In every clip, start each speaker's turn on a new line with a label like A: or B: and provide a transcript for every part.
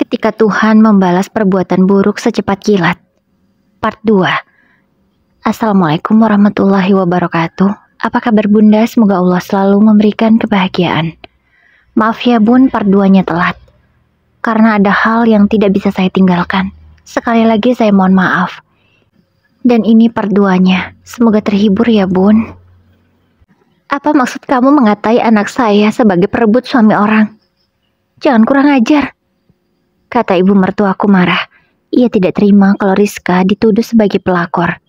A: Ketika Tuhan membalas perbuatan buruk secepat kilat. Part 2. Assalamualaikum warahmatullahi wabarakatuh. Apa kabar Bunda? Semoga Allah selalu memberikan kebahagiaan. Maaf ya Bun, part 2-nya telat. Karena ada hal yang tidak bisa saya tinggalkan. Sekali lagi saya mohon maaf. Dan ini part 2-nya. Semoga terhibur ya Bun. Apa maksud kamu mengatai anak saya sebagai perebut suami orang? Jangan kurang ajar, kata ibu mertuaku marah. Ia tidak terima kalau Rizka dituduh sebagai pelakor.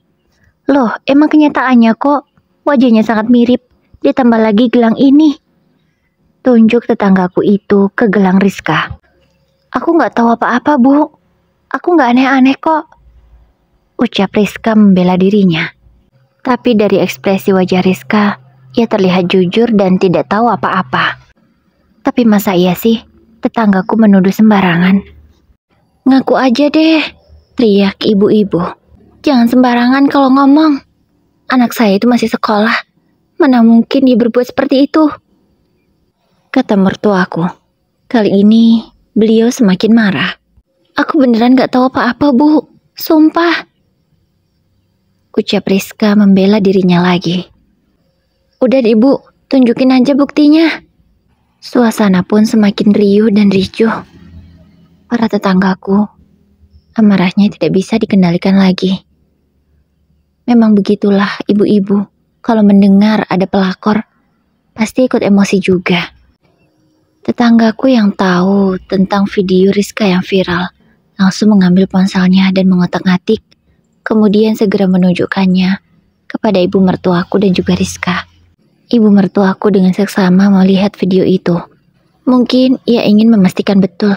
A: Loh, emang kenyataannya kok wajahnya sangat mirip. Ditambah lagi gelang ini. Tunjuk tetanggaku itu ke gelang Rizka. Aku gak tahu apa-apa Bu. Aku gak aneh-aneh kok, ucap Rizka membela dirinya. Tapi dari ekspresi wajah Rizka, ia terlihat jujur dan tidak tahu apa-apa. Tapi masa iya sih tetanggaku menuduh sembarangan? Ngaku aja deh, teriak ibu-ibu. Jangan sembarangan kalau ngomong. Anak saya itu masih sekolah. Mana mungkin dia berbuat seperti itu? Kata mertuaku. Kali ini beliau semakin marah. Aku beneran gak tahu apa-apa Bu. Sumpah, ucap Rizka membela dirinya lagi. Udah deh Bu, tunjukin aja buktinya. Suasana pun semakin riuh dan ricuh. Para tetanggaku, amarahnya tidak bisa dikendalikan lagi. Memang begitulah ibu-ibu, kalau mendengar ada pelakor, pasti ikut emosi juga. Tetanggaku yang tahu tentang video Rizka yang viral, langsung mengambil ponselnya dan mengotak-ngatik, kemudian segera menunjukkannya kepada ibu mertuaku dan juga Rizka. Ibu mertuaku dengan seksama melihat video itu. Mungkin ia ingin memastikan betul,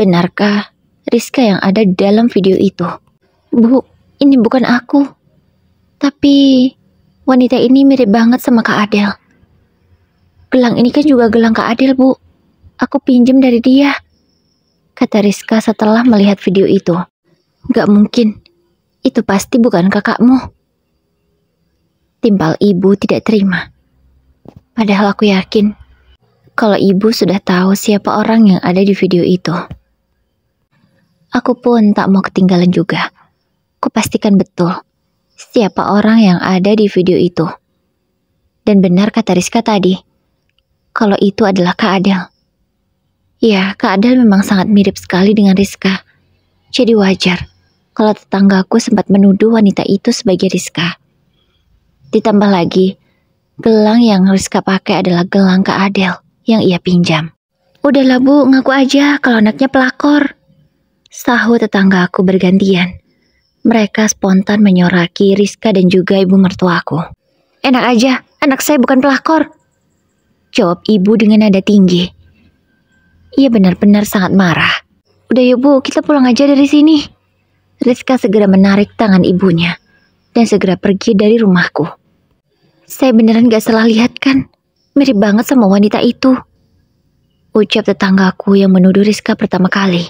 A: benarkah Rizka yang ada di dalam video itu. Bu, ini bukan aku. Tapi wanita ini mirip banget sama Kak Adel. Gelang ini kan juga gelang Kak Adel Bu. Aku pinjam dari dia, kata Rizka setelah melihat video itu. Gak mungkin, itu pasti bukan kakakmu. Timpal ibu tidak terima. Padahal aku yakin kalau ibu sudah tahu siapa orang yang ada di video itu. Aku pun tak mau ketinggalan juga. Kupastikan betul siapa orang yang ada di video itu. Dan benar kata Rizka tadi, kalau itu adalah Kak Adel. Ya, Kak Adel memang sangat mirip sekali dengan Rizka. Jadi wajar kalau tetanggaku sempat menuduh wanita itu sebagai Rizka. Ditambah lagi, gelang yang Rizka pakai adalah gelang Kak Adel yang ia pinjam. Udahlah Bu, ngaku aja kalau anaknya pelakor, sahut tetanggaku bergantian. Mereka spontan menyoraki Rizka dan juga ibu mertuaku. Enak aja, anak saya bukan pelakor, jawab ibu dengan nada tinggi. Ia benar-benar sangat marah. Udah yuk Bu, kita pulang aja dari sini. Rizka segera menarik tangan ibunya dan segera pergi dari rumahku. Saya beneran gak salah lihat kan? Mirip banget sama wanita itu, ucap tetanggaku yang menuduh Rizka pertama kali.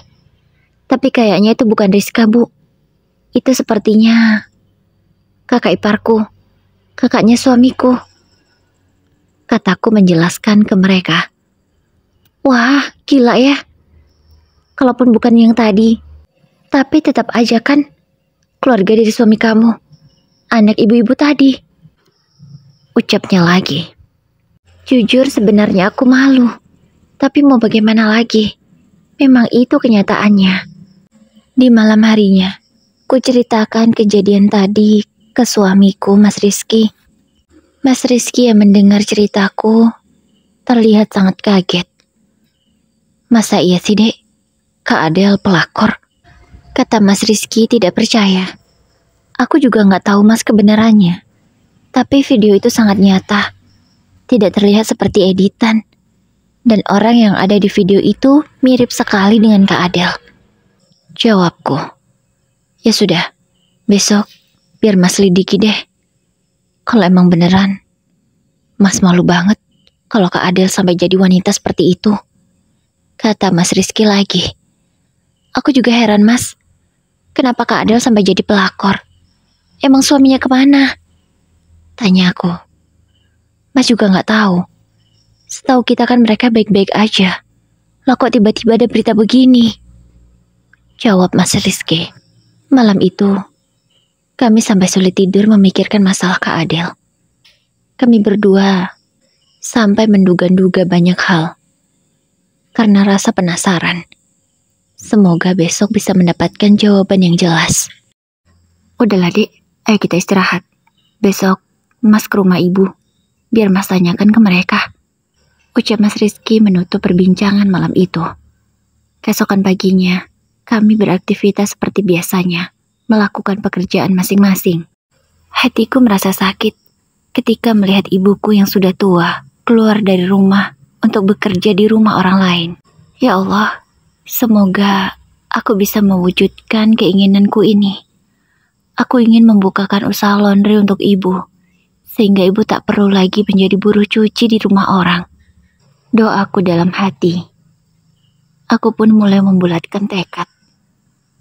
A: Tapi kayaknya itu bukan Rizka Bu. Itu sepertinya kakak iparku, kakaknya suamiku, kataku menjelaskan ke mereka. Wah, gila ya. Kalaupun bukan yang tadi, tapi tetap aja kan keluarga dari suami kamu, anak ibu-ibu tadi, ucapnya lagi. Jujur sebenarnya aku malu, tapi mau bagaimana lagi? Memang itu kenyataannya. Di malam harinya, ku ceritakan kejadian tadi ke suamiku, Mas Rizky. Mas Rizky yang mendengar ceritaku terlihat sangat kaget. Masa iya sih Dek, Kak Adel pelakor? Kata Mas Rizky tidak percaya. Aku juga gak tahu Mas kebenarannya. Tapi video itu sangat nyata. Tidak terlihat seperti editan. Dan orang yang ada di video itu mirip sekali dengan Kak Adel, jawabku. Ya sudah, besok biar Mas lidiki deh. Kalau emang beneran, Mas malu banget kalau Kak Adel sampai jadi wanita seperti itu, kata Mas Rizky lagi. Aku juga heran Mas, kenapa Kak Adel sampai jadi pelakor? Emang suaminya kemana? Tanya aku. Mas juga gak tahu. Setahu kita kan mereka baik-baik aja. Lah kok tiba-tiba ada berita begini? Jawab Mas Rizky. Malam itu, kami sampai sulit tidur memikirkan masalah Kak Adel. Kami berdua sampai menduga-duga banyak hal. Karena rasa penasaran. Semoga besok bisa mendapatkan jawaban yang jelas. Udahlah Dek, ayo kita istirahat. Besok Mas ke rumah ibu, biar Mas tanyakan ke mereka. Ucap Mas Rizky menutup perbincangan malam itu. Keesokan paginya, kami beraktivitas seperti biasanya, melakukan pekerjaan masing-masing. Hatiku merasa sakit ketika melihat ibuku yang sudah tua keluar dari rumah untuk bekerja di rumah orang lain. Ya Allah, semoga aku bisa mewujudkan keinginanku ini. Aku ingin membukakan usaha laundry untuk ibu, sehingga ibu tak perlu lagi menjadi buruh cuci di rumah orang. Doaku dalam hati. Aku pun mulai membulatkan tekad.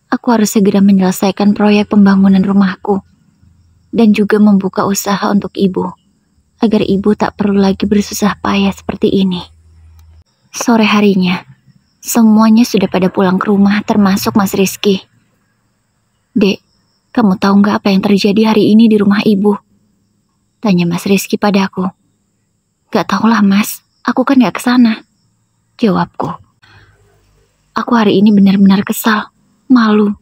A: Aku harus segera menyelesaikan proyek pembangunan rumahku dan juga membuka usaha untuk ibu, agar ibu tak perlu lagi bersusah payah seperti ini. Sore harinya, semuanya sudah pada pulang ke rumah termasuk Mas Rizky. Dek, kamu tahu nggak apa yang terjadi hari ini di rumah ibu? Tanya Mas Rizky padaku. Gak tahulah Mas, aku kan gak kesana. Jawabku. Aku hari ini benar-benar kesal, malu,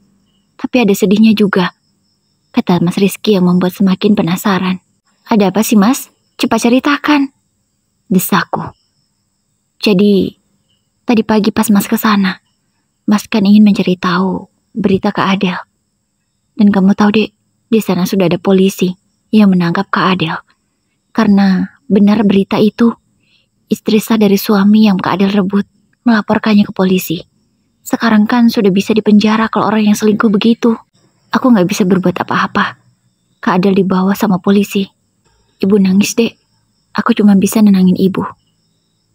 A: tapi ada sedihnya juga. Kata Mas Rizky yang membuat semakin penasaran. Ada apa sih Mas? Cepat ceritakan. Desaku. Jadi, tadi pagi pas Mas kesana, Mas kan ingin mencari tahu berita Kak Adel. Dan kamu tahu Dek, di sana sudah ada polisi yang menangkap Kak Adel. Karena benar berita itu, istri sah dari suami yang Kak Adel rebut melaporkannya ke polisi. Sekarang kan sudah bisa dipenjara kalau orang yang selingkuh begitu. Aku gak bisa berbuat apa-apa. Kak Adel dibawa sama polisi. Ibu nangis Dek. Aku cuma bisa nenangin ibu.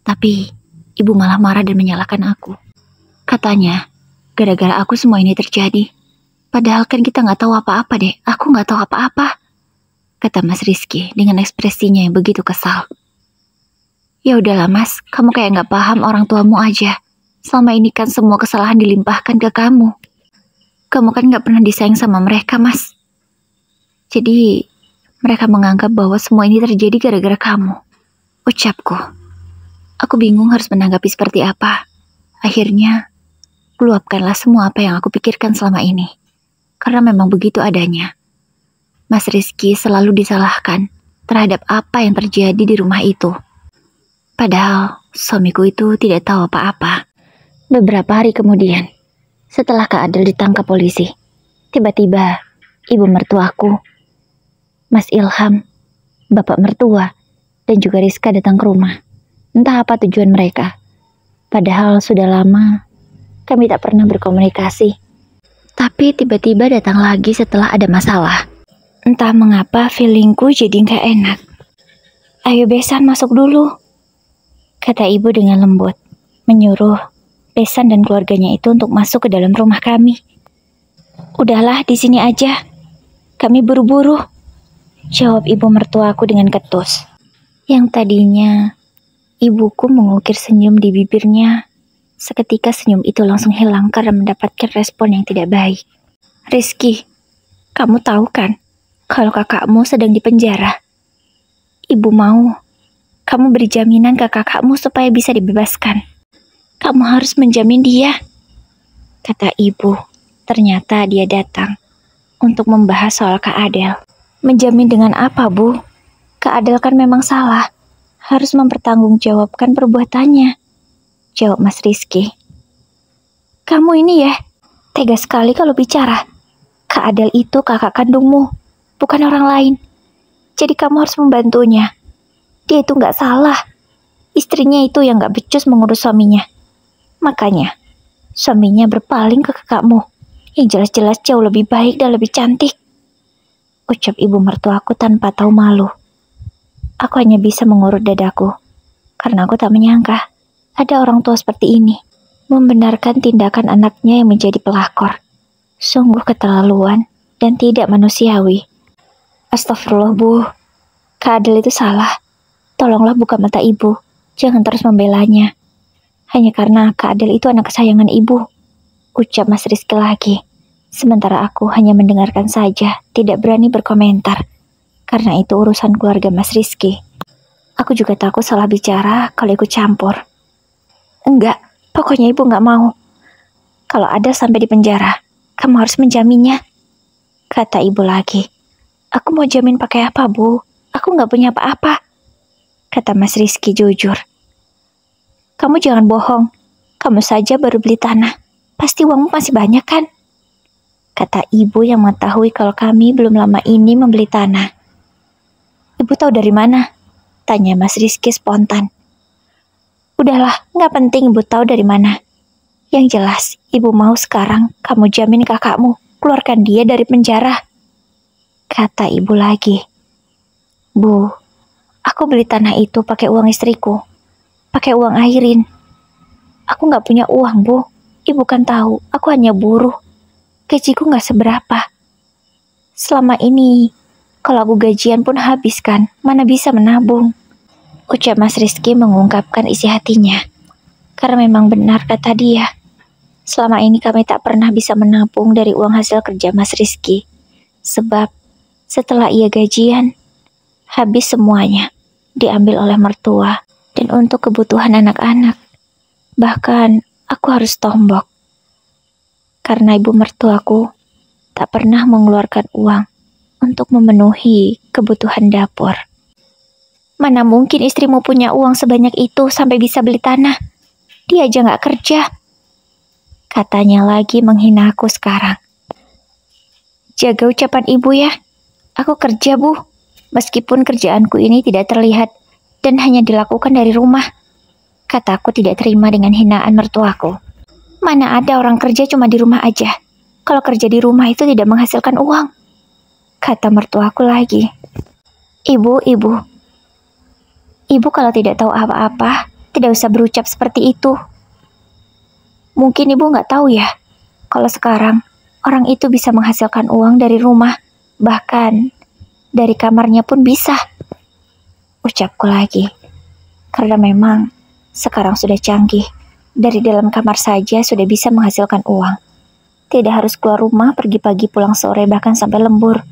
A: Tapi ibu malah marah dan menyalahkan aku. Katanya, gara-gara aku semua ini terjadi. Padahal kan kita gak tahu apa-apa Dek. Aku gak tahu apa-apa. Kata Mas Rizky dengan ekspresinya yang begitu kesal. Ya udahlah Mas, kamu kayak gak paham orang tuamu aja. Selama ini kan semua kesalahan dilimpahkan ke kamu. Kamu kan gak pernah disayang sama mereka Mas. Jadi mereka menganggap bahwa semua ini terjadi gara-gara kamu. Ucapku. Aku bingung harus menanggapi seperti apa. Akhirnya, luapkanlah semua apa yang aku pikirkan selama ini. Karena memang begitu adanya. Mas Rizky selalu disalahkan terhadap apa yang terjadi di rumah itu. Padahal suamiku itu tidak tahu apa-apa. Beberapa hari kemudian, setelah Kak Adel ditangkap polisi, tiba-tiba ibu mertuaku, Mas Ilham, bapak mertua, dan juga Rizka datang ke rumah. Entah apa tujuan mereka. Padahal sudah lama kami tak pernah berkomunikasi. Tapi tiba-tiba datang lagi setelah ada masalah. Entah mengapa feelingku jadi gak enak. Ayo Besan masuk dulu, kata ibu dengan lembut, menyuruh Besan dan keluarganya itu untuk masuk ke dalam rumah kami. Udahlah di sini aja, kami buru-buru, jawab ibu mertuaku dengan ketus. Yang tadinya ibuku mengukir senyum di bibirnya, seketika senyum itu langsung hilang karena mendapatkan respon yang tidak baik. Rizky, kamu tahu kan kalau kakakmu sedang dipenjara? Ibu mau kamu beri jaminan ke kakakmu supaya bisa dibebaskan. Kamu harus menjamin dia, kata ibu. Ternyata dia datang untuk membahas soal Kak Adel. Menjamin dengan apa, Bu? Kak Adel kan memang salah. Harus mempertanggungjawabkan perbuatannya, jawab Mas Rizky. Kamu ini ya, tega sekali kalau bicara. Kak Adel itu kakak kandungmu, bukan orang lain. Jadi kamu harus membantunya. Dia itu gak salah. Istrinya itu yang gak becus mengurus suaminya. Makanya, suaminya berpaling ke kakakmu, yang jelas-jelas jauh lebih baik dan lebih cantik. Ucap ibu mertuaku tanpa tahu malu. Aku hanya bisa mengurut dadaku, karena aku tak menyangka ada orang tua seperti ini, membenarkan tindakan anaknya yang menjadi pelakor. Sungguh keterlaluan dan tidak manusiawi. Astagfirullah Bu, Kak Adel itu salah. Tolonglah buka mata ibu, jangan terus membelanya. Hanya karena Kak Adel itu anak kesayangan ibu. Ucap Mas Rizky lagi. Sementara aku hanya mendengarkan saja, tidak berani berkomentar. Karena itu urusan keluarga Mas Rizky. Aku juga takut salah bicara kalau ikut campur. Enggak, pokoknya ibu nggak mau. Kalau Adel sampai di penjara, kamu harus menjaminnya. Kata ibu lagi. Aku mau jamin pakai apa, Bu? Aku nggak punya apa-apa. Kata Mas Rizky jujur. Kamu jangan bohong. Kamu saja baru beli tanah. Pasti uangmu masih banyak kan? Kata ibu yang mengetahui kalau kami belum lama ini membeli tanah. Ibu tahu dari mana? Tanya Mas Rizky spontan. Udahlah, nggak penting ibu tahu dari mana. Yang jelas, ibu mau sekarang kamu jamin kakakmu, keluarkan dia dari penjara. Kata ibu lagi. Bu, aku beli tanah itu pakai uang istriku. Pakai uang Airin. Aku nggak punya uang, Bu. Ibu kan tahu, aku hanya buruh. Gajiku nggak seberapa. Selama ini, kalau aku gajian pun habis kan, mana bisa menabung. Ucap Mas Rizky mengungkapkan isi hatinya. Karena memang benar kata dia. Selama ini kami tak pernah bisa menabung dari uang hasil kerja Mas Rizky. Sebab setelah ia gajian, habis semuanya. Diambil oleh mertua dan untuk kebutuhan anak-anak. Bahkan aku harus tombok. Karena ibu mertuaku tak pernah mengeluarkan uang untuk memenuhi kebutuhan dapur. Mana mungkin istrimu punya uang sebanyak itu sampai bisa beli tanah? Dia aja gak kerja. Katanya lagi menghina aku sekarang. Jaga ucapan ibu ya. Aku kerja, Bu. Meskipun kerjaanku ini tidak terlihat dan hanya dilakukan dari rumah. Kataku tidak terima dengan hinaan mertuaku. Mana ada orang kerja cuma di rumah aja. Kalau kerja di rumah itu tidak menghasilkan uang. Kata mertuaku lagi. Ibu. Ibu kalau tidak tahu apa-apa, tidak usah berucap seperti itu. Mungkin ibu nggak tahu ya, kalau sekarang orang itu bisa menghasilkan uang dari rumah, bahkan dari kamarnya pun bisa. Ucapku lagi, karena memang sekarang sudah canggih, dari dalam kamar saja sudah bisa menghasilkan uang. Tidak harus keluar rumah, pergi pagi pulang sore, bahkan sampai lembur.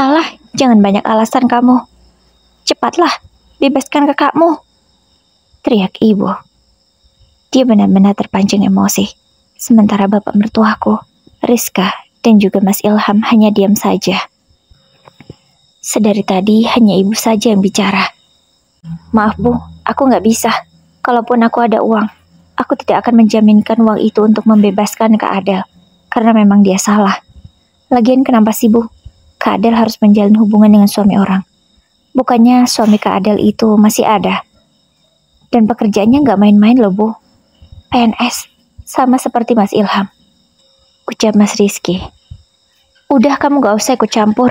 A: Alah, jangan banyak alasan kamu. Cepatlah, bebaskan kakakmu. Teriak ibu. Dia benar-benar terpancing emosi. Sementara bapak mertuaku, Rizka, dan juga Mas Ilham hanya diam saja. Sedari tadi hanya ibu saja yang bicara. Maaf Bu, aku nggak bisa. Kalaupun aku ada uang, aku tidak akan menjaminkan uang itu untuk membebaskan Kak Adel. Karena memang dia salah. Lagian kenapa sih Bu? Kak Adel harus menjalin hubungan dengan suami orang. Bukannya suami Kak Adel itu masih ada. Dan pekerjaannya nggak main-main loh Bu. PNS, sama seperti Mas Ilham. Ucap Mas Rizky. Udah kamu gak usah ikut campur.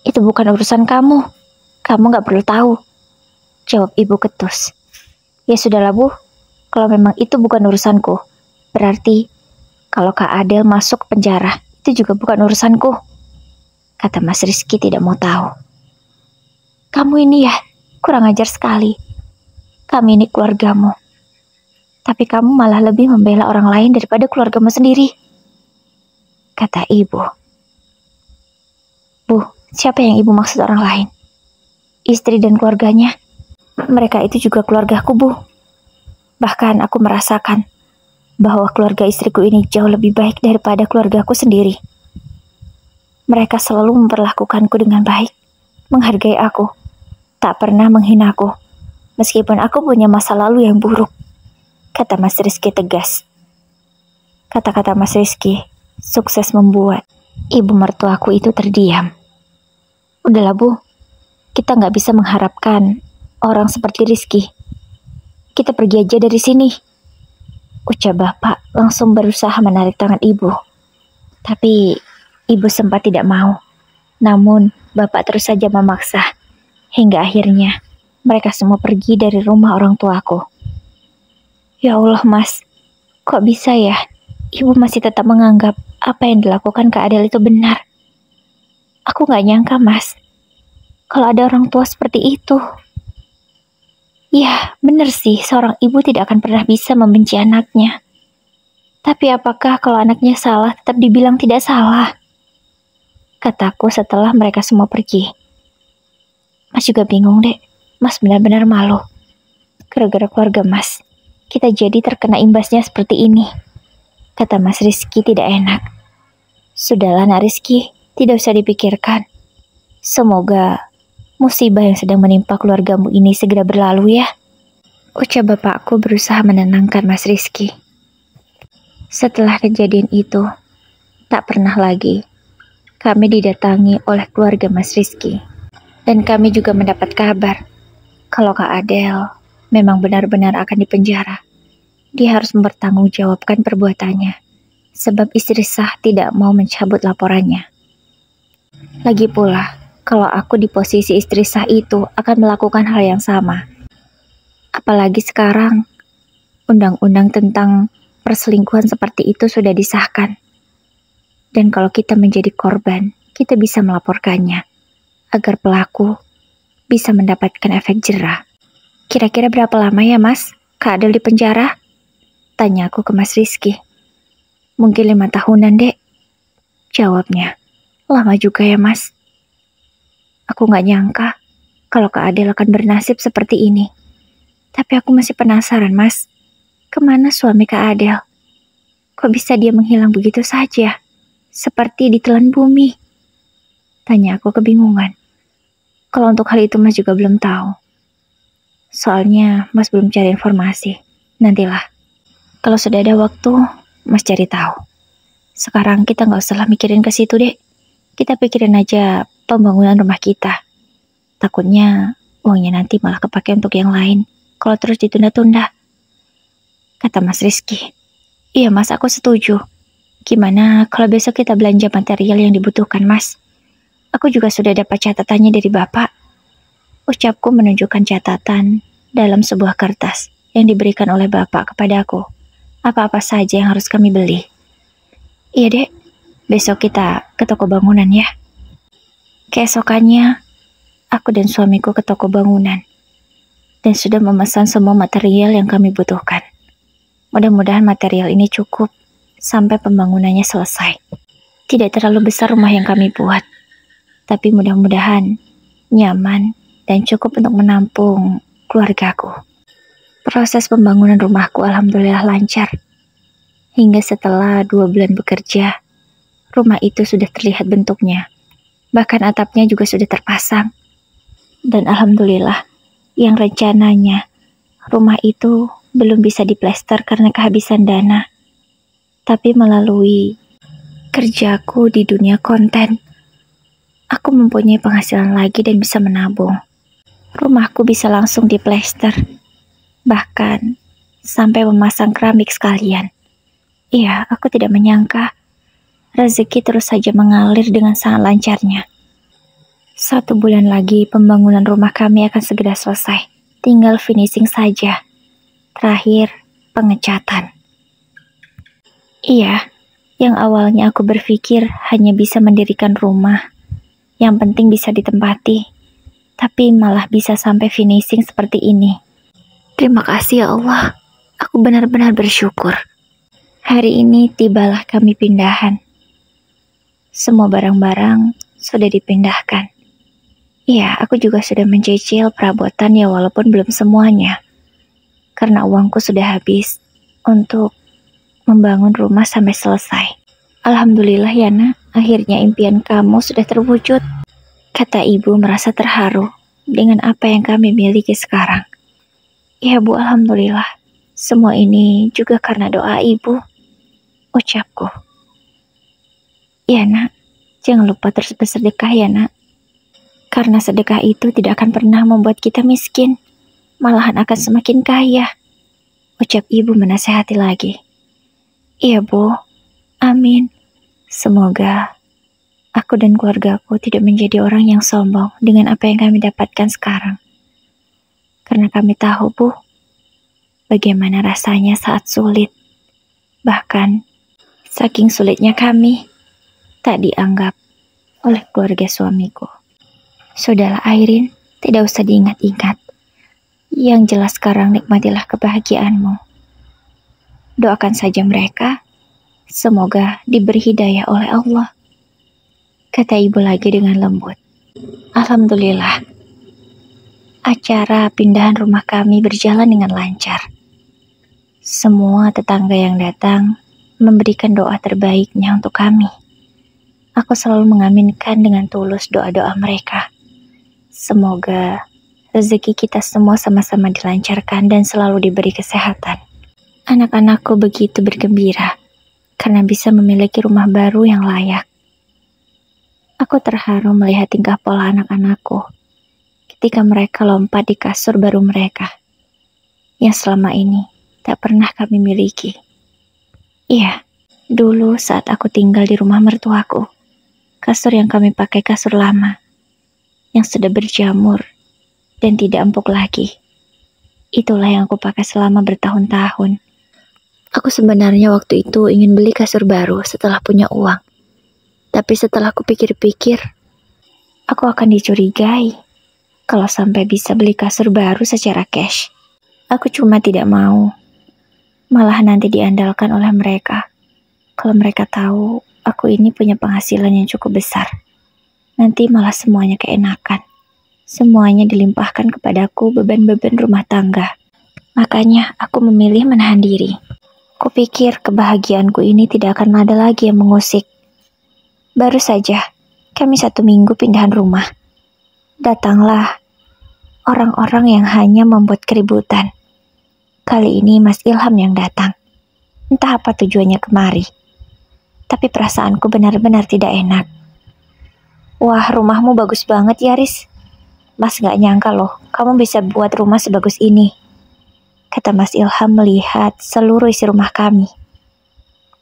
A: Itu bukan urusan kamu. Kamu gak perlu tahu. Jawab ibu ketus. Ya sudahlah Bu. Kalau memang itu bukan urusanku. Berarti kalau Kak Adel masuk penjara, itu juga bukan urusanku. Kata Mas Rizky tidak mau tahu. Kamu ini ya, kurang ajar sekali. Kami ini keluargamu. Tapi kamu malah lebih membela orang lain daripada keluargamu sendiri. Kata ibu. Bu, siapa yang ibu maksud orang lain? Istri dan keluarganya? Mereka itu juga keluargaku, Bu. Bahkan aku merasakan bahwa keluarga istriku ini jauh lebih baik daripada keluargaku sendiri. Mereka selalu memperlakukanku dengan baik, menghargai aku, tak pernah menghina aku, meskipun aku punya masa lalu yang buruk. Kata Mas Rizky tegas. Kata-kata Mas Rizky sukses membuat ibu mertuaku itu terdiam. Udahlah Bu, kita nggak bisa mengharapkan orang seperti Rizky. Kita pergi aja dari sini. Ucap bapak langsung berusaha menarik tangan ibu. Tapi ibu sempat tidak mau. Namun bapak terus saja memaksa. Hingga akhirnya mereka semua pergi dari rumah orang tuaku. Ya Allah Mas, kok bisa ya? Ibu masih tetap menganggap apa yang dilakukan Kak Adel itu benar. Aku gak nyangka Mas, kalau ada orang tua seperti itu. Ya, benar sih, seorang ibu tidak akan pernah bisa membenci anaknya. Tapi apakah kalau anaknya salah tetap dibilang tidak salah? Kataku setelah mereka semua pergi. Mas juga bingung, Dek. Mas benar-benar malu. Gara-gara keluarga Mas, kita jadi terkena imbasnya seperti ini. Kata Mas Rizky tidak enak. Sudahlah Nak Rizky, tidak usah dipikirkan. Semoga musibah yang sedang menimpa keluargamu ini segera berlalu ya. Ucap bapakku berusaha menenangkan Mas Rizky. Setelah kejadian itu, tak pernah lagi kami didatangi oleh keluarga Mas Rizky. Dan kami juga mendapat kabar kalau Kak Adel memang benar-benar akan dipenjara. Dia harus mempertanggungjawabkan perbuatannya, sebab istri sah tidak mau mencabut laporannya. Lagi pula, kalau aku di posisi istri sah itu akan melakukan hal yang sama. Apalagi sekarang, undang-undang tentang perselingkuhan seperti itu sudah disahkan. Dan kalau kita menjadi korban, kita bisa melaporkannya, agar pelaku bisa mendapatkan efek jera. Kira-kira berapa lama ya Mas, Kak Adel di penjara? Tanya aku ke Mas Rizky. Mungkin 5 tahunan, Dek. Jawabnya, lama juga ya Mas. Aku gak nyangka kalau Kak Adel akan bernasib seperti ini. Tapi aku masih penasaran Mas, kemana suami Kak Adel? Kok bisa dia menghilang begitu saja? Seperti ditelan bumi. Tanya aku kebingungan. Kalau untuk hal itu Mas juga belum tahu. Soalnya Mas belum cari informasi. Nantilah. Kalau sudah ada waktu, Mas cari tahu. Sekarang kita nggak usah mikirin ke situ deh. Kita pikirin aja pembangunan rumah kita. Takutnya uangnya nanti malah kepake untuk yang lain. Kalau terus ditunda-tunda. Kata Mas Rizky. Iya Mas, aku setuju. Gimana kalau besok kita belanja material yang dibutuhkan Mas? Aku juga sudah dapat catatannya dari Bapak. Ucapku menunjukkan catatan dalam sebuah kertas yang diberikan oleh Bapak kepadaku. Apa-apa saja yang harus kami beli. Iya Dek, besok kita ke toko bangunan ya. Keesokannya, aku dan suamiku ke toko bangunan dan sudah memesan semua material yang kami butuhkan. Mudah-mudahan material ini cukup sampai pembangunannya selesai. Tidak terlalu besar rumah yang kami buat, tapi mudah-mudahan nyaman dan cukup untuk menampung keluargaku. Proses pembangunan rumahku alhamdulillah lancar. Hingga setelah 2 bulan bekerja, rumah itu sudah terlihat bentuknya. Bahkan atapnya juga sudah terpasang. Dan alhamdulillah, yang rencananya rumah itu belum bisa diplester karena kehabisan dana. Tapi melalui kerjaku di dunia konten, aku mempunyai penghasilan lagi dan bisa menabung. Rumahku bisa langsung diplester. Bahkan sampai memasang keramik sekalian. Iya, aku tidak menyangka rezeki terus saja mengalir dengan sangat lancarnya. 1 bulan lagi pembangunan rumah kami akan segera selesai. Tinggal finishing saja. Terakhir, pengecatan. Iya, yang awalnya aku berpikir hanya bisa mendirikan rumah. Yang penting bisa ditempati. Tapi malah bisa sampai finishing seperti ini. Terima kasih ya Allah, aku benar-benar bersyukur. Hari ini tibalah kami pindahan. Semua barang-barang sudah dipindahkan. Iya, aku juga sudah mencicil perabotan ya walaupun belum semuanya. Karena uangku sudah habis untuk membangun rumah sampai selesai. Alhamdulillah ya nak, akhirnya impian kamu sudah terwujud. Kata ibu merasa terharu dengan apa yang kami miliki sekarang. Ya Bu, alhamdulillah. Semua ini juga karena doa ibu. Ucapku. Ya nak, jangan lupa terus bersedekah ya nak. Karena sedekah itu tidak akan pernah membuat kita miskin. Malahan akan semakin kaya. Ucap ibu menasehati lagi. Iya Bu, amin. Semoga aku dan keluargaku tidak menjadi orang yang sombong dengan apa yang kami dapatkan sekarang. Karena kami tahu, Bu, bagaimana rasanya saat sulit. Bahkan, saking sulitnya kami, tak dianggap oleh keluarga suamiku. Sudahlah Airin, tidak usah diingat-ingat. Yang jelas sekarang nikmatilah kebahagiaanmu. Doakan saja mereka Semoga diberi hidayah oleh Allah, kata ibu lagi dengan lembut. Alhamdulillah, acara pindahan rumah kami berjalan dengan lancar. Semua tetangga yang datang memberikan doa terbaiknya untuk kami. Aku selalu mengaminkan dengan tulus doa-doa mereka. Semoga rezeki kita semua sama-sama dilancarkan dan selalu diberi kesehatan. Anak-anakku begitu bergembira karena bisa memiliki rumah baru yang layak. Aku terharu melihat tingkah pola anak-anakku ketika mereka lompat di kasur baru mereka, yang selama ini tak pernah kami miliki. Iya, dulu saat aku tinggal di rumah mertuaku, kasur yang kami pakai kasur lama, yang sudah berjamur dan tidak empuk lagi. Itulah yang aku pakai selama bertahun-tahun. Aku sebenarnya waktu itu ingin beli kasur baru setelah punya uang. Tapi setelah aku pikir-pikir, aku akan dicurigai kalau sampai bisa beli kasur baru secara cash. Aku cuma tidak mau. Malah nanti diandalkan oleh mereka. Kalau mereka tahu aku ini punya penghasilan yang cukup besar, nanti malah semuanya keenakan. Semuanya dilimpahkan kepadaku beban-beban rumah tangga. Makanya aku memilih menahan diri. Kupikir kebahagiaanku ini tidak akan ada lagi yang mengusik. Baru saja kami 1 minggu pindahan rumah. Datanglah orang-orang yang hanya membuat keributan. Kali ini Mas Ilham yang datang. Entah apa tujuannya kemari. Tapi perasaanku benar-benar tidak enak. Wah, rumahmu bagus banget ya, Riz. Mas gak nyangka loh, kamu bisa buat rumah sebagus ini, kata Mas Ilham melihat seluruh isi rumah kami.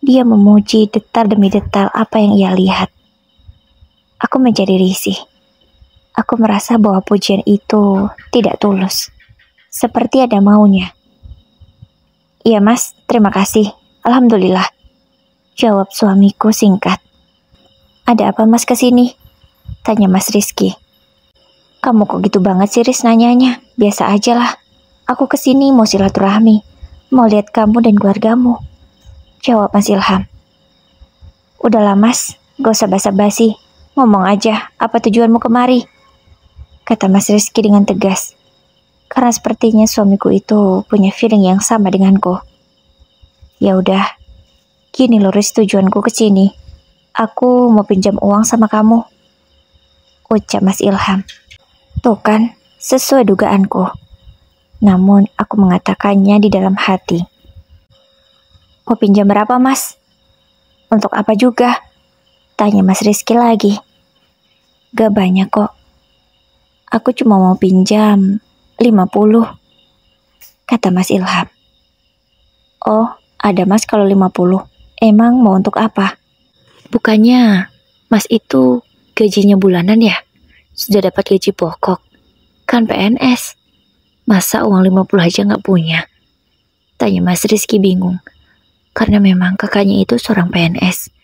A: Dia memuji detail demi detail apa yang ia lihat. Aku menjadi risih. Aku merasa bahwa pujian itu tidak tulus, seperti ada maunya. Iya mas, terima kasih. Alhamdulillah, jawab suamiku singkat. Ada apa mas kesini? Tanya Mas Rizky. Kamu kok gitu banget sih Riz nanyanya? Biasa aja lah. Aku kesini mau silaturahmi, mau lihat kamu dan keluargamu, jawab Mas Ilham. Udahlah mas, gak usah basa-basi, ngomong aja apa tujuanmu kemari, kata Mas Rizky dengan tegas. Karena sepertinya suamiku itu punya feeling yang sama denganku. Ya udah, gini loh Riz, tujuanku kesini. Aku mau pinjam uang sama kamu, ucap Mas Ilham. Tuh kan, sesuai dugaanku. Namun aku mengatakannya di dalam hati. Mau pinjam berapa mas? Untuk apa juga? Tanya Mas Rizky lagi. Gak banyak kok. Aku cuma mau pinjam 50, kata Mas Ilham. Oh, ada mas kalau 50. Emang mau untuk apa? Bukannya mas itu gajinya bulanan ya? Sudah dapat gaji pokok. Kan PNS. Masa uang 50 aja gak punya? Tanya Mas Rizky bingung. Karena memang kakaknya itu seorang PNS.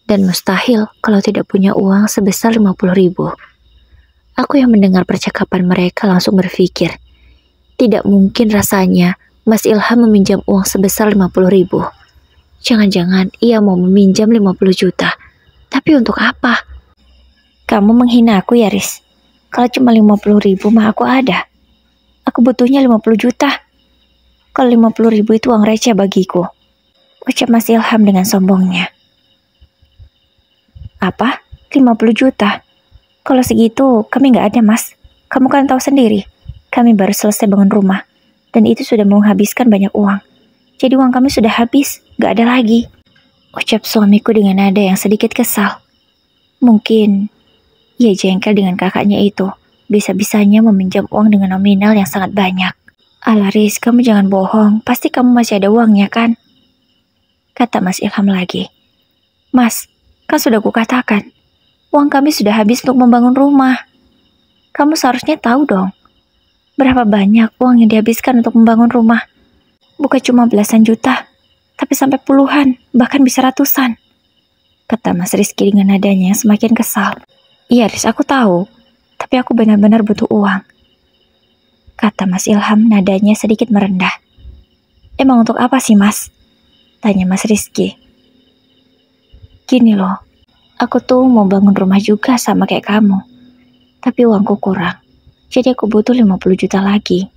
A: Dan mustahil kalau tidak punya uang sebesar 50.000. Aku yang mendengar percakapan mereka langsung berpikir. Tidak mungkin rasanya Mas Ilham meminjam uang sebesar 50.000. Jangan-jangan ia mau meminjam 50 juta. Tapi untuk apa? Kamu menghina aku ya Riz. Kalau cuma 50.000 mah aku ada. Aku butuhnya 50 juta. Kalau 50.000 itu uang receh bagiku, ucap Mas Ilham dengan sombongnya. Apa? 50 juta? Kalau segitu kami gak ada mas. Kamu kan tahu sendiri, kami baru selesai bangun rumah. Dan itu sudah menghabiskan banyak uang. Jadi uang kami sudah habis, gak ada lagi, ucap suamiku dengan nada yang sedikit kesal. Mungkin ia jengkel dengan kakaknya itu. Bisa-bisanya meminjam uang dengan nominal yang sangat banyak. Alah Riz, kamu jangan bohong. Pasti kamu masih ada uangnya kan? Kata Mas Ilham lagi. Mas, kan sudah kukatakan, uang kami sudah habis untuk membangun rumah. Kamu seharusnya tahu dong, berapa banyak uang yang dihabiskan untuk membangun rumah. Bukan cuma belasan juta, tapi sampai puluhan, bahkan bisa ratusan, kata Mas Rizky dengan nadanya yang semakin kesal. Iya Riz, aku tahu. Tapi aku benar-benar butuh uang, kata Mas Ilham nadanya sedikit merendah. Emang untuk apa sih mas? Tanya Mas Rizky. Gini loh, aku tuh mau bangun rumah juga sama kayak kamu. Tapi uangku kurang. Jadi aku butuh 50 juta lagi.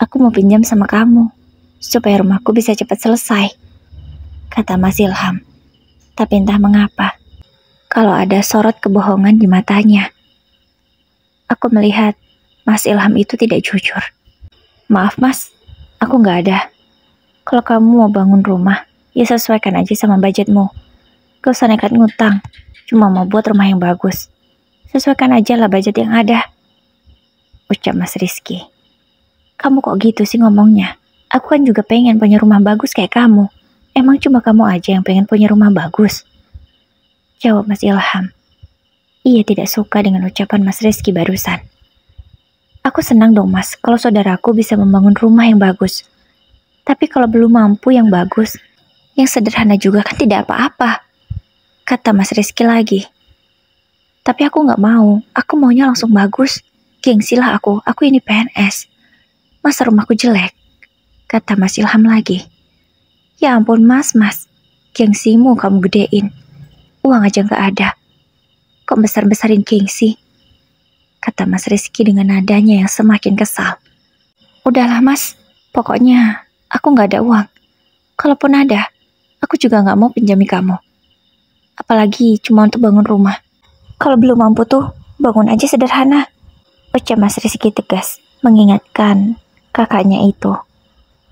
A: Aku mau pinjam sama kamu, supaya rumahku bisa cepat selesai, kata Mas Ilham. Tapi entah mengapa, kalau ada sorot kebohongan di matanya, aku melihat Mas Ilham itu tidak jujur. Maaf mas, aku nggak ada. Kalau kamu mau bangun rumah, ya sesuaikan aja sama budgetmu. Gak usah nekat ngutang, cuma mau buat rumah yang bagus. Sesuaikan aja lah budget yang ada, ucap Mas Rizky. Kamu kok gitu sih ngomongnya? Aku kan juga pengen punya rumah bagus kayak kamu. Emang cuma kamu aja yang pengen punya rumah bagus? Jawab Mas Ilham. Ia tidak suka dengan ucapan Mas Rizky barusan. Aku senang dong mas, kalau saudaraku bisa membangun rumah yang bagus. Tapi kalau belum mampu yang bagus, yang sederhana juga kan tidak apa-apa, kata Mas Rizky lagi. Tapi aku gak mau, aku maunya langsung bagus. Gengsi lah aku ini PNS. Masa rumahku jelek? Kata Mas Ilham lagi. Ya ampun mas, gengsimu kamu gedein. Uang aja gak ada. Kok besar-besarin gengsi? Kata Mas Rizky dengan nadanya yang semakin kesal. Udahlah mas, pokoknya aku gak ada uang. Kalaupun ada, aku juga gak mau pinjami kamu. Apalagi cuma untuk bangun rumah. Kalau belum mampu tuh, bangun aja sederhana, ucap Mas Rizky tegas, mengingatkan kakaknya itu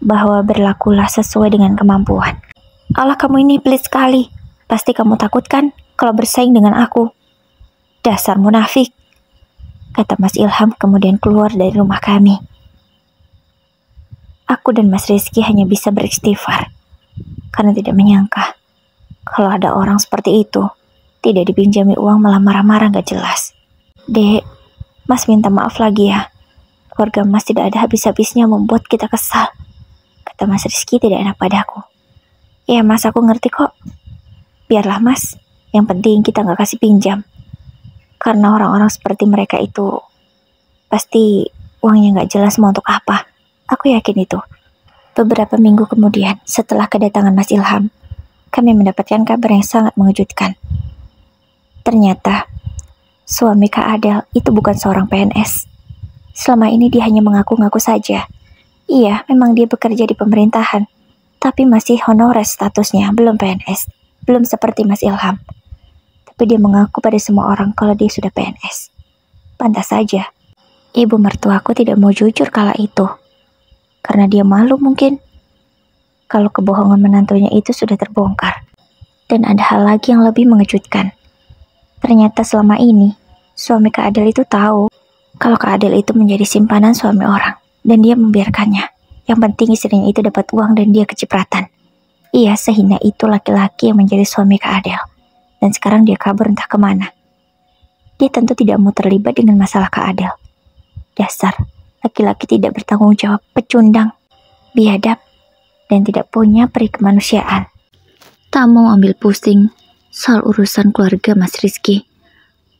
A: bahwa berlakulah sesuai dengan kemampuan. Allah kamu ini pelit sekali. Pasti kamu takut kan kalau bersaing dengan aku. Dasar munafik, kata Mas Ilham kemudian keluar dari rumah kami. Aku dan Mas Rizky hanya bisa beristighfar karena tidak menyangka kalau ada orang seperti itu, tidak dipinjami uang malah marah-marah gak jelas. Dek, mas minta maaf lagi ya. Keluarga mas tidak ada habis-habisnya membuat kita kesal, kata Mas Rizky tidak enak padaku. Ya mas, aku ngerti kok. Biarlah mas, yang penting kita gak kasih pinjam. Karena orang-orang seperti mereka itu pasti uangnya gak jelas mau untuk apa. Aku yakin itu. Beberapa minggu kemudian, setelah kedatangan Mas Ilham, kami mendapatkan kabar yang sangat mengejutkan. Ternyata, suami Kak Adel itu bukan seorang PNS. Selama ini dia hanya mengaku-ngaku saja. Iya, memang dia bekerja di pemerintahan, tapi masih honorer statusnya, belum PNS. Belum seperti Mas Ilham. Tapi dia mengaku pada semua orang kalau dia sudah PNS. Pantas saja, ibu mertuaku tidak mau jujur kala itu. Karena dia malu mungkin. Kalau kebohongan menantunya itu sudah terbongkar. Dan ada hal lagi yang lebih mengejutkan. Ternyata selama ini, suami Kak Adel itu tahu kalau Kak Adel itu menjadi simpanan suami orang. Dan dia membiarkannya. Yang penting istrinya itu dapat uang dan dia kecipratan. Iya, sehina itu laki-laki yang menjadi suami Kak Adel. Dan sekarang dia kabur entah kemana. Dia tentu tidak mau terlibat dengan masalah Kak Adel. Dasar, laki-laki tidak bertanggung jawab, pecundang, biadab, dan tidak punya peri kemanusiaan. Tak mau ambil pusing soal urusan keluarga Mas Rizky.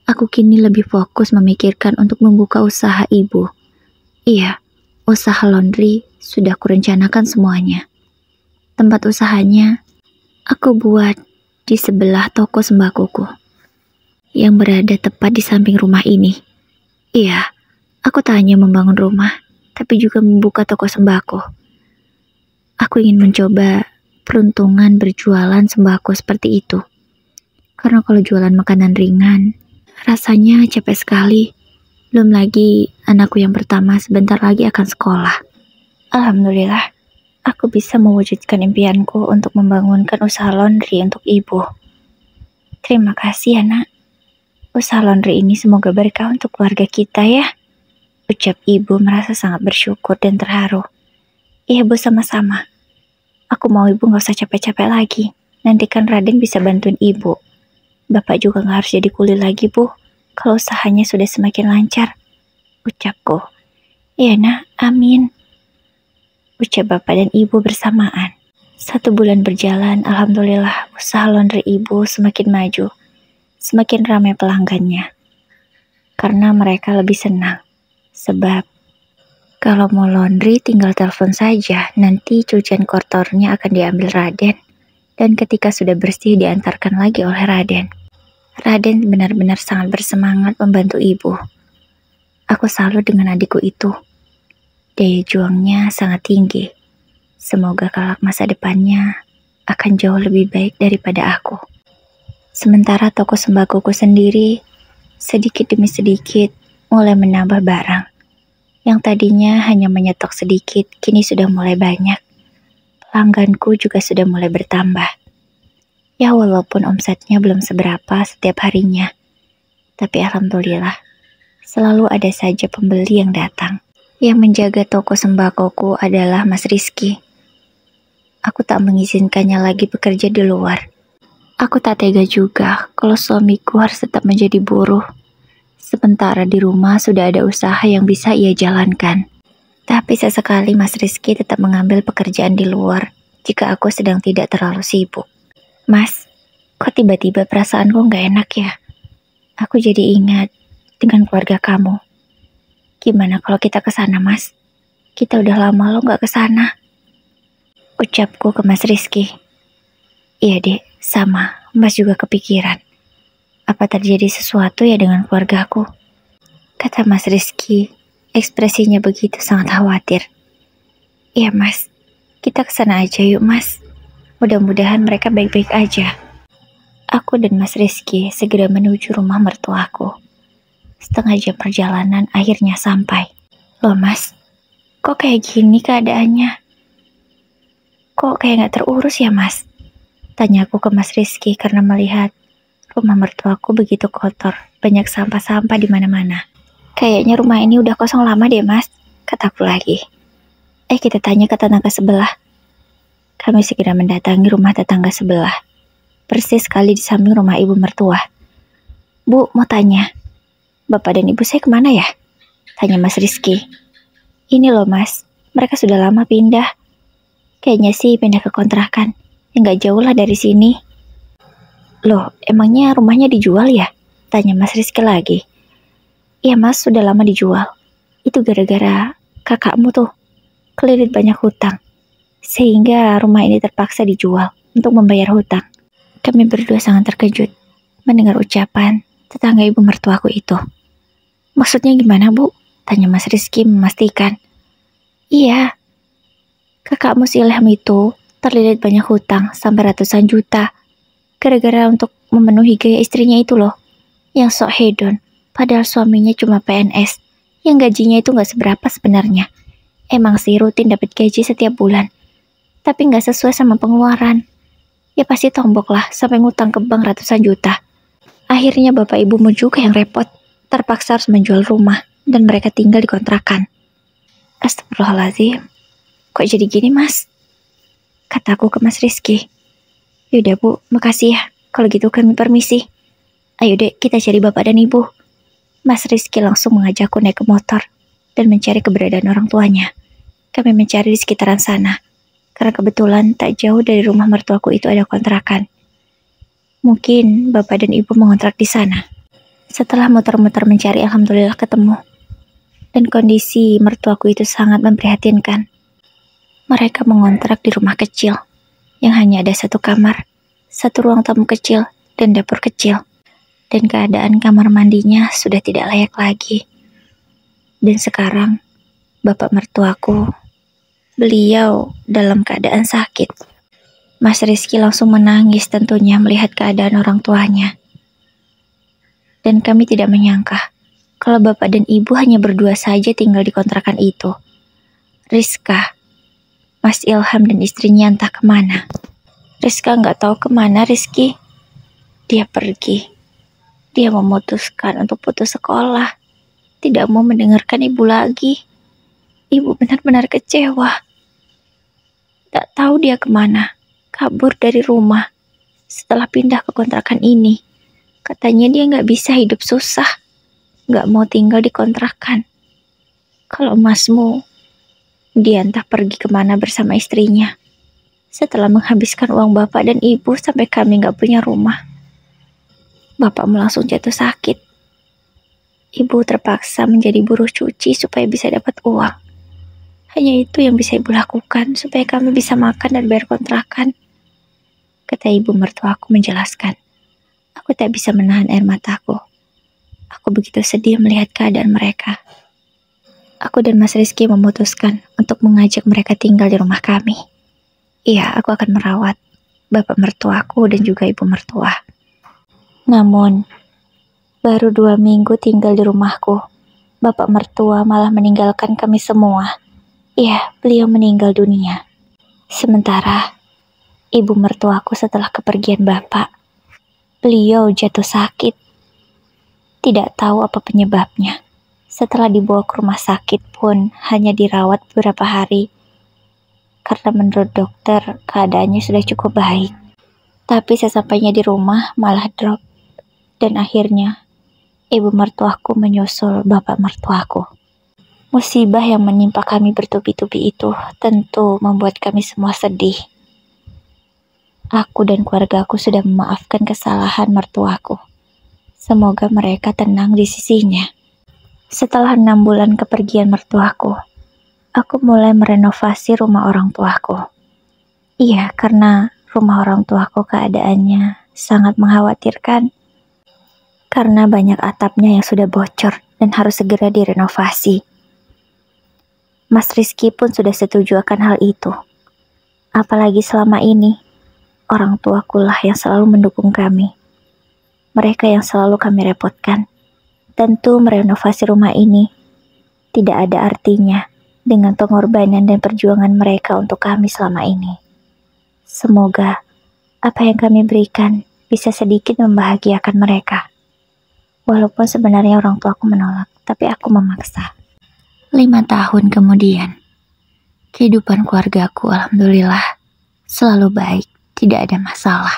A: Aku kini lebih fokus memikirkan untuk membuka usaha ibu. Iya, usaha laundry sudah kurencanakan semuanya. Tempat usahanya aku buat di sebelah toko sembakoku yang berada tepat di samping rumah ini. Iya, aku tak hanya membangun rumah, tapi juga membuka toko sembako. Aku ingin mencoba peruntungan berjualan sembako seperti itu. Karena kalau jualan makanan ringan, rasanya capek sekali. Belum lagi anakku yang pertama sebentar lagi akan sekolah. Alhamdulillah, aku bisa mewujudkan impianku untuk membangunkan usaha laundry untuk ibu. Terima kasih ya nak. Usaha laundry ini semoga berkah untuk keluarga kita ya, ucap ibu merasa sangat bersyukur dan terharu. Iya bu, sama-sama. Aku mau ibu gak usah capek-capek lagi. Nanti kan Raden bisa bantuin ibu. Bapak juga gak harus jadi kuli lagi bu, kalau usahanya sudah semakin lancar, ucapku. Iya nak, amin, ucap bapak dan ibu bersamaan. 1 bulan berjalan, alhamdulillah usaha laundry ibu semakin maju, semakin ramai pelanggannya. Karena mereka lebih senang, sebab kalau mau laundry tinggal telepon saja, nanti cucian kotornya akan diambil Raden Dan ketika sudah bersih diantarkan lagi oleh Raden. Raden benar-benar sangat bersemangat membantu ibu. Aku salut dengan adikku itu. Daya juangnya sangat tinggi. Semoga kelak masa depannya akan jauh lebih baik daripada aku. Sementara toko sembakoku sendiri, sedikit demi sedikit mulai menambah barang. Yang tadinya hanya menyetok sedikit, kini sudah mulai banyak. Pelangganku juga sudah mulai bertambah. Ya walaupun omsetnya belum seberapa setiap harinya, tapi alhamdulillah selalu ada saja pembeli yang datang. Yang menjaga toko sembakoku adalah Mas Rizky. Aku tak mengizinkannya lagi bekerja di luar. Aku tak tega juga kalau suamiku harus tetap menjadi buruh. Sementara di rumah sudah ada usaha yang bisa ia jalankan. Tapi sesekali Mas Rizky tetap mengambil pekerjaan di luar jika aku sedang tidak terlalu sibuk. Mas, kok tiba-tiba perasaanku gak enak ya? Aku jadi ingat dengan keluarga kamu. Gimana kalau kita ke sana, Mas? Kita udah lama lo gak ke sana. Ucapku ke Mas Rizky. Iya dek, sama. Mas juga kepikiran. Apa terjadi sesuatu ya dengan keluargaku? Kata Mas Rizky. Ekspresinya begitu sangat khawatir. Iya Mas, kita kesana aja yuk Mas. Mudah-mudahan mereka baik-baik aja. Aku dan Mas Rizky segera menuju rumah mertuaku. Setengah jam perjalanan akhirnya sampai. Loh Mas, kok kayak gini keadaannya? Kok kayak gak terurus ya Mas? Tanyaku ke Mas Rizky karena melihat rumah mertuaku begitu kotor, banyak sampah-sampah di mana-mana. Kayaknya rumah ini udah kosong lama deh Mas, kataku lagi. Kita tanya ke tetangga sebelah. Kami segera mendatangi rumah tetangga sebelah. Persis sekali di samping rumah ibu mertua. Bu, mau tanya. Bapak dan ibu saya kemana ya? Tanya Mas Rizky. Ini loh Mas, mereka sudah lama pindah. Kayaknya sih pindah ke kontrakan. Yang gak jauh lah dari sini. Loh, emangnya rumahnya dijual ya? Tanya Mas Rizky lagi. Iya Mas, sudah lama dijual. Itu gara-gara kakakmu tuh kelilit banyak hutang. Sehingga rumah ini terpaksa dijual untuk membayar hutang. Kami berdua sangat terkejut mendengar ucapan tetangga ibu mertuaku itu. Maksudnya gimana Bu? Tanya Mas Rizky memastikan. Iya, kakakmu si Ilham itu terlilit banyak hutang sampai ratusan juta. Gara-gara untuk memenuhi gaya istrinya itu loh, yang sok hedon. Padahal suaminya cuma PNS, yang gajinya itu gak seberapa sebenarnya. Emang sih rutin dapat gaji setiap bulan, tapi gak sesuai sama pengeluaran. Ya pasti tombok lah sampai ngutang ke bank ratusan juta. Akhirnya bapak ibumu juga yang repot, terpaksa harus menjual rumah dan mereka tinggal di kontrakan. Astagfirullahaladzim, kok jadi gini Mas? Kataku ke Mas Rizky. Yaudah Bu, makasih ya. Kalau gitu kami permisi. Ayo dek, kita cari bapak dan ibu. Mas Rizky langsung mengajakku naik ke motor dan mencari keberadaan orang tuanya. Kami mencari di sekitaran sana, karena kebetulan tak jauh dari rumah mertuaku itu ada kontrakan. Mungkin bapak dan ibu mengontrak di sana. Setelah muter-muter mencari, alhamdulillah ketemu. Dan kondisi mertuaku itu sangat memprihatinkan. Mereka mengontrak di rumah kecil, yang hanya ada satu kamar, satu ruang tamu kecil, dan dapur kecil. Dan keadaan kamar mandinya sudah tidak layak lagi. Dan sekarang, bapak mertuaku, beliau dalam keadaan sakit. Mas Rizky langsung menangis tentunya melihat keadaan orang tuanya. Dan kami tidak menyangka, kalau bapak dan ibu hanya berdua saja tinggal di kontrakan itu. Rizka, Mas Ilham dan istrinya entah kemana. Rizka nggak tahu kemana Rizky. Dia pergi. Dia memutuskan untuk putus sekolah. Tidak mau mendengarkan ibu lagi. Ibu benar-benar kecewa. Tak tahu dia kemana. Kabur dari rumah. Setelah pindah ke kontrakan ini. Katanya dia gak bisa hidup susah. Gak mau tinggal di kontrakan. Kalau masmu, dia entah pergi kemana bersama istrinya. Setelah menghabiskan uang bapak dan ibu sampai kami gak punya rumah. Bapakmu langsung jatuh sakit. Ibu terpaksa menjadi buruh cuci supaya bisa dapat uang. Hanya itu yang bisa ibu lakukan supaya kami bisa makan dan bayar kontrakan. kata ibu mertuaku menjelaskan. Aku tak bisa menahan air mataku. Aku begitu sedih melihat keadaan mereka. Aku dan Mas Rizky memutuskan untuk mengajak mereka tinggal di rumah kami. Iya, aku akan merawat bapak mertuaku dan juga ibu mertua. Namun, baru 2 minggu tinggal di rumahku, bapak mertua malah meninggalkan kami semua. Iya, beliau meninggal dunia. Sementara, ibu mertuaku setelah kepergian bapak, beliau jatuh sakit. Tidak tahu apa penyebabnya. Setelah dibawa ke rumah sakit pun hanya dirawat beberapa hari. Karena menurut dokter keadaannya sudah cukup baik. Tapi sesampainya di rumah malah drop. Dan akhirnya ibu mertuaku menyusul bapak mertuaku. Musibah yang menimpa kami bertubi-tubi itu tentu membuat kami semua sedih. Aku dan keluargaku sudah memaafkan kesalahan mertuaku. Semoga mereka tenang di sisinya. Setelah 6 bulan kepergian mertuaku, aku mulai merenovasi rumah orang tuaku. Iya, karena rumah orang tuaku keadaannya sangat mengkhawatirkan. Karena banyak atapnya yang sudah bocor dan harus segera direnovasi. Mas Rizky pun sudah setuju akan hal itu. Apalagi selama ini, orang tuakulah yang selalu mendukung kami. Mereka yang selalu kami repotkan. Tentu merenovasi rumah ini tidak ada artinya dengan pengorbanan dan perjuangan mereka untuk kami selama ini. Semoga apa yang kami berikan bisa sedikit membahagiakan mereka. Walaupun sebenarnya orang tuaku menolak, tapi aku memaksa. 5 tahun kemudian, kehidupan keluargaku alhamdulillah selalu baik, tidak ada masalah.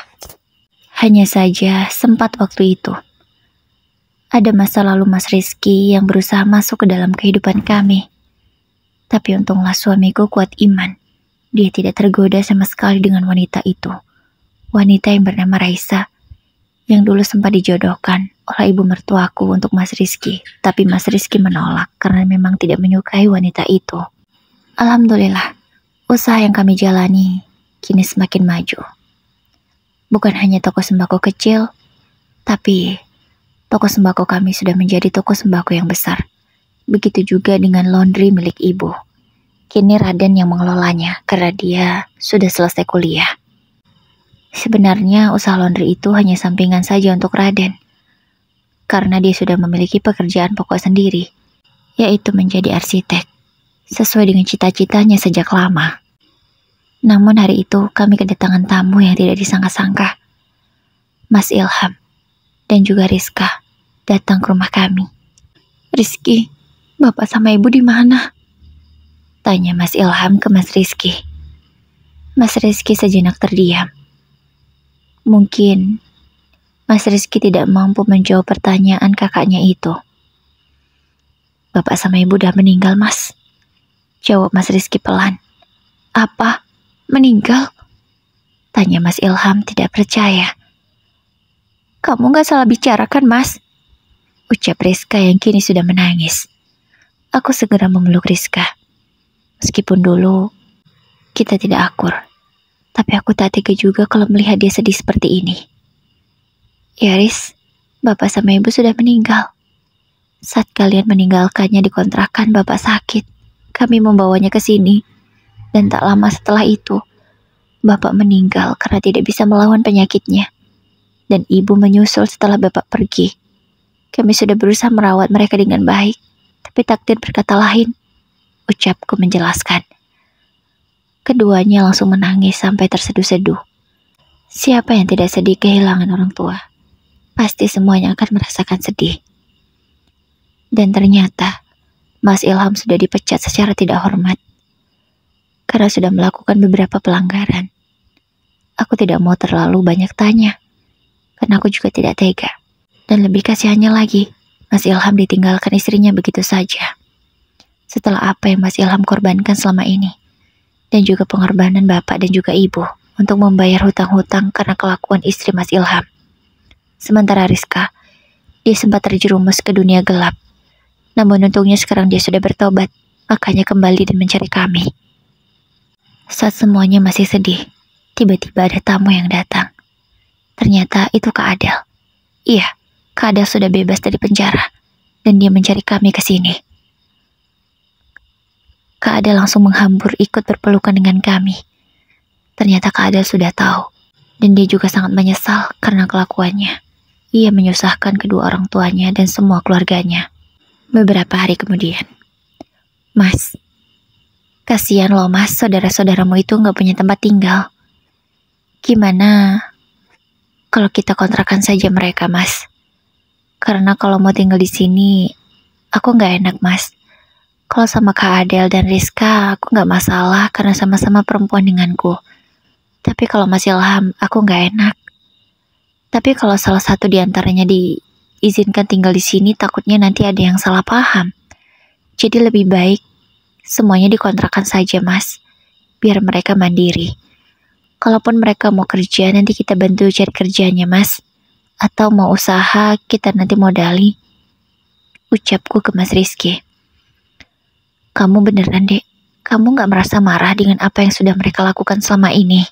A: Hanya saja sempat waktu itu ada masa lalu Mas Rizky yang berusaha masuk ke dalam kehidupan kami. Tapi untunglah suamiku kuat iman. Dia tidak tergoda sama sekali dengan wanita itu. Wanita yang bernama Raisa, yang dulu sempat dijodohkan oleh ibu mertuaku untuk Mas Rizky. Tapi Mas Rizky menolak karena memang tidak menyukai wanita itu. Alhamdulillah, usaha yang kami jalani kini semakin maju. Bukan hanya toko sembako kecil, tapi toko sembako kami sudah menjadi toko sembako yang besar. Begitu juga dengan laundry milik ibu. Kini Raden yang mengelolanya karena dia sudah selesai kuliah. Sebenarnya usaha laundry itu hanya sampingan saja untuk Raden. Karena dia sudah memiliki pekerjaan pokok sendiri, yaitu menjadi arsitek, sesuai dengan cita-citanya sejak lama. Namun hari itu kami kedatangan tamu yang tidak disangka-sangka. Mas Ilham dan juga Rizka datang ke rumah kami. "Rizky, bapak sama ibu di mana?" tanya Mas Ilham ke Mas Rizky. Mas Rizky sejenak terdiam. Mungkin Mas Rizky tidak mampu menjawab pertanyaan kakaknya itu. "Bapak sama ibu udah meninggal, Mas," jawab Mas Rizky pelan. "Apa? Meninggal?" tanya Mas Ilham tidak percaya. "Kamu gak salah bicara kan, Mas?" ucap Rizka yang kini sudah menangis. Aku segera memeluk Rizka. Meskipun dulu kita tidak akur, tapi aku tak tega juga kalau melihat dia sedih seperti ini. "Ya Riz, bapak sama ibu sudah meninggal. Saat kalian meninggalkannya di kontrakan, bapak sakit. Kami membawanya ke sini. Dan tak lama setelah itu, bapak meninggal karena tidak bisa melawan penyakitnya. Dan ibu menyusul setelah bapak pergi. Kami sudah berusaha merawat mereka dengan baik, tapi takdir berkata lain," ucapku menjelaskan. Keduanya langsung menangis sampai terseduh-seduh. Siapa yang tidak sedih kehilangan orang tua? Pasti semuanya akan merasakan sedih. Dan ternyata Mas Ilham sudah dipecat secara tidak hormat karena sudah melakukan beberapa pelanggaran. Aku tidak mau terlalu banyak tanya, karena aku juga tidak tega. Dan lebih kasihannya lagi, Mas Ilham ditinggalkan istrinya begitu saja. Setelah apa yang Mas Ilham korbankan selama ini, dan juga pengorbanan bapak dan juga ibu untuk membayar hutang-hutang karena kelakuan istri Mas Ilham. Sementara Rizka, dia sempat terjerumus ke dunia gelap. Namun untungnya sekarang dia sudah bertobat, makanya kembali dan mencari kami. Saat semuanya masih sedih, tiba-tiba ada tamu yang datang. Ternyata itu Kak Adel. Iya, Kak Adel sudah bebas dari penjara, dan dia mencari kami ke sini. Kak Adel langsung menghambur ikut berpelukan dengan kami. Ternyata Kak Adel sudah tahu, dan dia juga sangat menyesal karena kelakuannya. Ia menyusahkan kedua orang tuanya dan semua keluarganya. Beberapa hari kemudian, Mas, kasihan loh Mas, saudara-saudaramu itu nggak punya tempat tinggal. Gimana kalau kita kontrakan saja mereka, Mas? Karena kalau mau tinggal di sini, aku nggak enak, Mas. Kalau sama Kak Adel dan Rizka, aku nggak masalah karena sama-sama perempuan denganku. Tapi kalau Mas Ilham, aku nggak enak. Tapi kalau salah satu di antaranya diizinkan tinggal di sini, takutnya nanti ada yang salah paham. Jadi lebih baik semuanya dikontrakan saja, Mas. Biar mereka mandiri. Kalaupun mereka mau kerja, nanti kita bantu cari kerjanya, Mas. Atau mau usaha, kita nanti modali. Ucapku ke Mas Rizky. Kamu beneran, Dek? Kamu gak merasa marah dengan apa yang sudah mereka lakukan selama ini?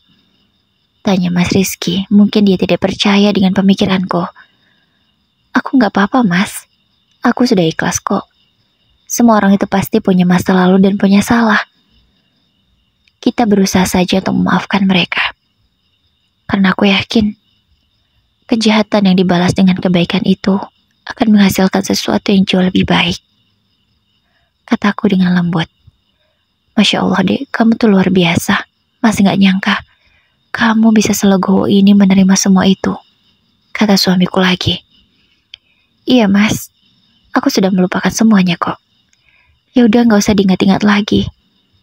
A: Tanya Mas Rizky. Mungkin dia tidak percaya dengan pemikiranku. Aku gak apa-apa, Mas. Aku sudah ikhlas kok. Semua orang itu pasti punya masa lalu dan punya salah. Kita berusaha saja untuk memaafkan mereka. Karena aku yakin, kejahatan yang dibalas dengan kebaikan itu akan menghasilkan sesuatu yang jauh lebih baik. Kataku dengan lembut. Masya Allah, Dek, kamu tuh luar biasa. Masih gak nyangka kamu bisa selegowo ini menerima semua itu. Kata suamiku lagi. Iya, Mas. Aku sudah melupakan semuanya kok. Ya udah, gak usah diingat-ingat lagi.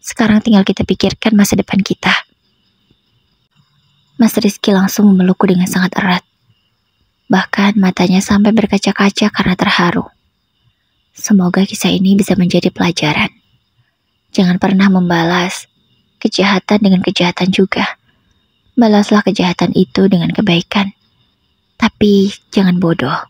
A: Sekarang tinggal kita pikirkan masa depan kita. Mas Rizky langsung memelukku dengan sangat erat. Bahkan matanya sampai berkaca-kaca karena terharu. Semoga kisah ini bisa menjadi pelajaran. Jangan pernah membalas kejahatan dengan kejahatan juga. Balaslah kejahatan itu dengan kebaikan. Tapi jangan bodoh.